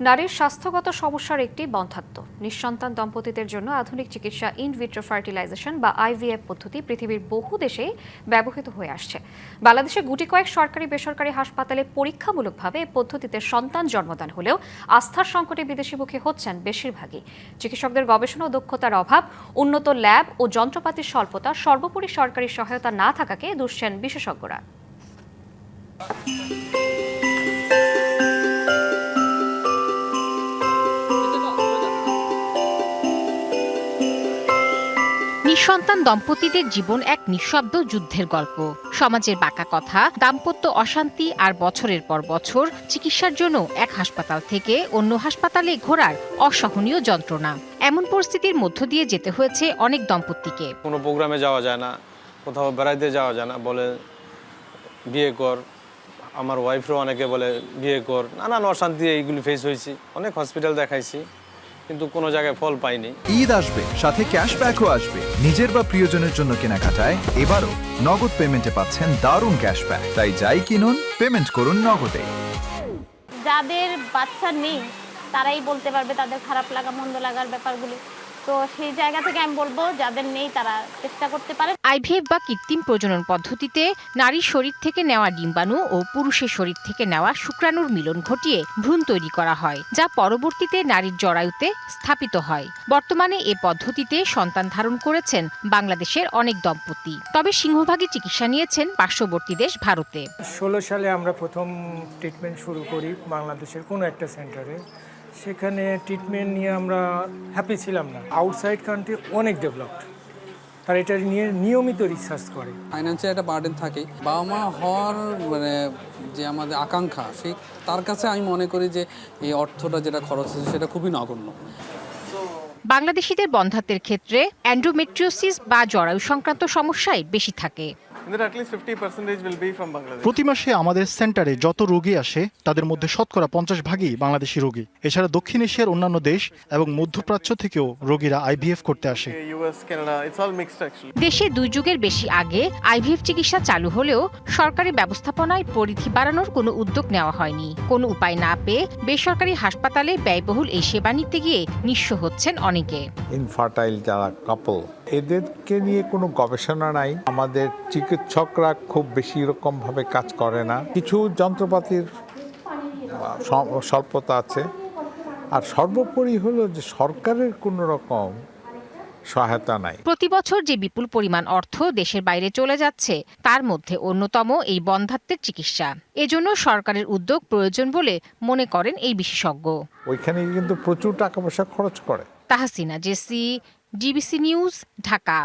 নারীর স্বাস্থ্যগত সমস্যার একটি বন্ধ্যাত্ব। নিঃসন্তান দম্পতিদের জন্য আধুনিক চিকিৎসা ইন ভিট্রো ফার্টিলাইজেশন বা আইভিএফ পদ্ধতি পৃথিবীর বহু দেশেই ব্যবহৃত হয়ে আসছে। বাংলাদেশে গুটি কয়েক সরকারি বেসরকারি হাসপাতালে পরীক্ষামূলকভাবে এই পদ্ধতিতে সন্তান জন্মদান হলেও আস্থার সংকটে বিদেশিমুখী হচ্ছেন বেশিরভাগই। চিকিৎসকদের গবেষণা ও দক্ষতার অভাব, উন্নত ল্যাব ও যন্ত্রপাতির স্বল্পতা, সর্বোপরি সরকারি সহায়তা না থাকাকে দুষছেন বিশেষজ্ঞরা। নিঃসন্তান দম্পতিদের জীবন এক নিঃশব্দ যুদ্ধের গল্প। সমাজের বাঁকা কথা, দাম্পত্য অশান্তি আর বছরের পর বছর চিকিৎসার জন্য এক হাসপাতাল থেকে অন্য হাসপাতালে ঘোরার অসহনীয় যন্ত্রণা। এমন পরিস্থিতির মধ্য দিয়ে যেতে হয়েছে অনেক দম্পতিকে। কোনো প্রোগ্রামে যাওয়া যায় না, কোথাও বেড়াইতে যাওয়া যায় না, বলে বিয়ে কর। আমার ওয়াইফরও অনেকে বলে বিয়ে কর। নানান অশান্তি এইগুলি ফেস হয়েছি, অনেক হসপিটাল দেখাইছি, কিন্তু কোনো জায়গায় ফল পাইনি। ঈদ আসবে, সাথে ক্যাশব্যাকও আসবে। নিজের বা প্রিয়জনের জন্য কেনাকাটায় এবারও নগদ পেমেন্টে পাচ্ছেন দারুণ ক্যাশব্যাক। তাই যাই কিনুন, পেমেন্ট করুন নগদে। যাদের বাচ্চা নেই তারাই বলতে পারবে তাদের খারাপ লাগা মন্দ লাগার ব্যাপারগুলি। তো সেই জায়গা থেকে আমি বলবো যাদের নেই তারা চেষ্টা করতে পারে। আইভিএফ বা কৃত্রিম প্রজনন পদ্ধতিতে নারীর শরীর থেকে নেওয়া ডিম্বাণু ও পুরুষের শরীর থেকে নেওয়া শুক্রাণুর মিলন ঘটিয়ে ভ্রূণ তৈরি করা হয়, যা পরবর্তীতে নারীর জরায়ুতে স্থাপিত হয়। বর্তমানে এ পদ্ধতিতে সন্তান ধারণ করেছেন বাংলাদেশের অনেক দম্পতি। তবে সিংহভাগই চিকিৎসা নিয়েছেন পার্শ্ববর্তী দেশ ভারতে। 2016 সালে আমরা প্রথম ট্রিটমেন্ট শুরু করি বাংলাদেশের কোনো একটা সেন্টারে। সেখানে ট্রিটমেন্ট নিয়ে আমরা হ্যাপি ছিলাম না। আউটসাইড কান্ট্রি অনেক ডেভেলপড, তারা এটা নিয়ে নিয়মিত রিসার্চ করে। ফাইন্যান্সিয়াল একটা বার্ডেন থাকে। বাবা মা হওয়ার যে আমাদের আকাঙ্ক্ষা, সেই তার কাছে আমি মনে করি যে এই অর্থটা যেটা খরচ হচ্ছে সেটা খুবই নগণ্য। বাংলাদেশিদের বন্ধ্যাত্বের ক্ষেত্রে অ্যান্ডোমেট্রিওসিস বা জরায়ু সংক্রান্ত সমস্যাই বেশি থাকে। প্রতি মাসে আমাদের সেন্টারে যত রোগী আসে তাদের মধ্যে শতকরা 50% বাংলাদেশি রোগী। এছাড়া দক্ষিণ এশিয়ার অন্যান্য দেশ এবং মধ্যপ্রাচ্য থেকেও রোগীরা আইভিএফ করতে আসে। দেশে 2 যুগের বেশি আগে আইভিএফ চিকিৎসা চালু হলেও সরকারি ব্যবস্থাপনায় পরিধি বাড়ানোর কোনো উদ্যোগ নেওয়া হয়নি। কোনো উপায় না পেয়ে বেসরকারি হাসপাতালে ব্যয়বহুল এই সেবা নিতে গিয়ে নিঃস্ব হচ্ছেন অনেকে। ইনফার্টাইল যারা কাপল, এদেরকে নিয়ে কোনো গবেষণা নাই। আমাদের চিকিৎসকরা খুব বেশি রকমভাবে কাজ করে না। কিছু যন্ত্রপাতির স্বল্পতা আছে, আর সর্বোপরি হলো যে সরকারের কোনো রকম সহায়তা নাই। প্রতি বছর যে বিপুল পরিমাণ অর্থ দেশের বাইরে চলে যাচ্ছে তার মধ্যে অন্যতম এই বন্ধ্যাত্বের চিকিৎসা। এজন্য সরকারের উদ্যোগ প্রয়োজন বলে মনে করেন এই বিশেষজ্ঞ। ওইখানে কিন্তু প্রচুর টাকা পয়সা খরচ করে। Tahsina Jesi, DBC news, Dhaka.